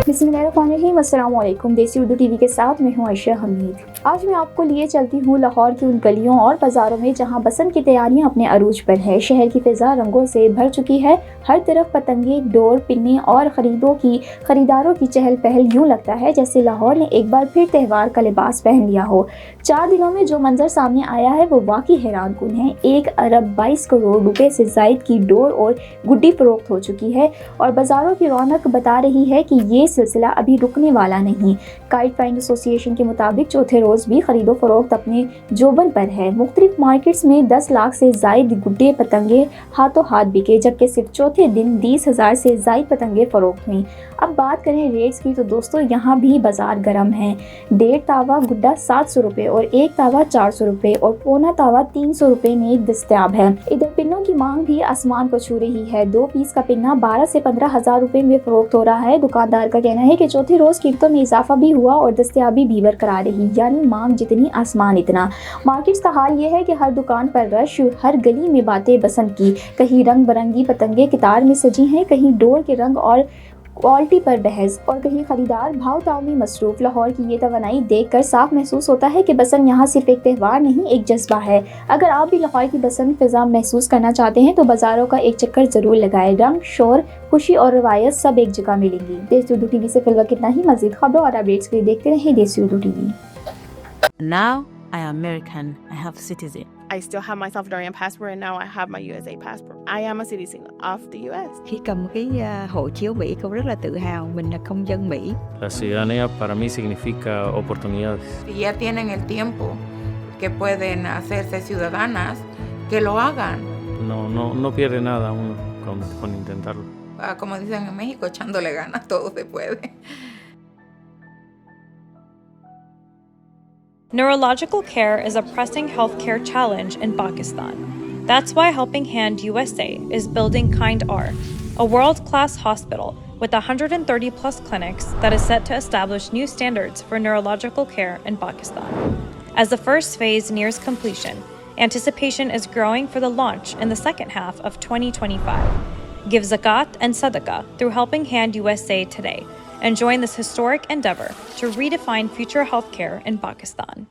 बिस्मिल्लाहिर्रहमानिर्रहीम, अस्सलाम वालेकुम। देसी उर्दू टीवी के साथ मैं हूँ आयशा हमीद। आज मैं आपको लिए चलती हूँ लाहौर की उन गलियों और बाज़ारों में जहाँ बसंत की तैयारियाँ अपने अरूज पर है। शहर की फ़िज़ा रंगों से भर चुकी है, हर तरफ पतंगे, डोर, पिन्ने और खरीदारों की चहल पहल। यूँ लगता है जैसे लाहौर ने एक बार फिर त्यौहार का लिबास पहन लिया हो। 4 दिनों में जो मंजर सामने आया है वो वाकई हैरान कुन है। 1 अरब 22 करोड़ रुपए से जायद की डोर और गुड्डी फरोख्त हो चुकी है और बाज़ारों की रौनक बता रही है कि ये सिलसिला अभी रुकने वाला नहीं। काइट फ्लाइंग एसोसिएशन के मुताबिक चौथे रोज़ भी खरीदो फरोख्त अपने जोबन पर है। मुख्तलिफ मार्केट्स में 10 लाख से जायद गुड्डे पतंगे हाथों हाथ बिके, जबकि सिर्फ चौथे दिन 20,000 से जायद पतंगे फरोख्त हुई। अब बात करें रेट्स की तो दोस्तों यहाँ भी बाजार गर्म है। 1.5 तावा गुड्डा 700 रुपये और 1 तावा 400 रुपये और पौना तावा 300 रुपये में दस्तयाब है। इधर पिन्नों की मांग भी आसमान को छू रही है। 2 पीस का पिन्ना 12 से 15,000 रुपये में फरोख्त हो रहा है। दुकानदार का कहना है कि चौथे रोज कीमतों में इजाफा भी हुआ और दस्तयाबी भी बरकरार रही, यानी मांग जितनी आसमान इतना। मार्केट्स का हाल ये है कि हर दुकान पर रश, हर गली में बातें बसंत की। कहीं रंग बिरंगी पतंगे कितार में सजी हैं, कहीं डोर के रंग और क्वालिटी पर बहस और कहीं खरीदार भाव ताव में मसरूफ। लाहौर की ये तवानाई देखकर साफ महसूस होता है कि बसंत यहाँ सिर्फ एक त्यौहार नहीं, एक जज्बा है। अगर आप भी लाहौर की बसंत फिजा महसूस करना चाहते हैं तो बाजारों का एक चक्कर जरूर लगाएं। रंग, शोर, खुशी और रवायत सब एक जगह मिलेंगी। देसी उर्दू टीवी से फिलहाल इतना ही। मजीद खबरों और अपडेट्स के लिए देखते रहें देसी Urdu TV. Now I am American. I have citizen. I still have my Salvadorian passport and now I have my USA passport. I am a citizen of the US. Khi cầm cái hộ chiếu Mỹ, con rất là tự hào mình là công dân Mỹ. La ciudadanía para mí significa oportunidades. Si ya tienen el tiempo que pueden hacerse ciudadanas, que lo hagan. No pierde nada uno con intentarlo. Como dicen en México, echándole ganas, todo se puede. Neurological care is a pressing healthcare challenge in Pakistan. That's why Helping Hand USA is building Kind R, a world-class hospital with 130 plus clinics that is set to establish new standards for neurological care in Pakistan. As the first phase nears completion, anticipation is growing for the launch in the second half of 2025. Give zakat and sadaqah through Helping Hand USA today and join this historic endeavor to redefine future healthcare in Pakistan.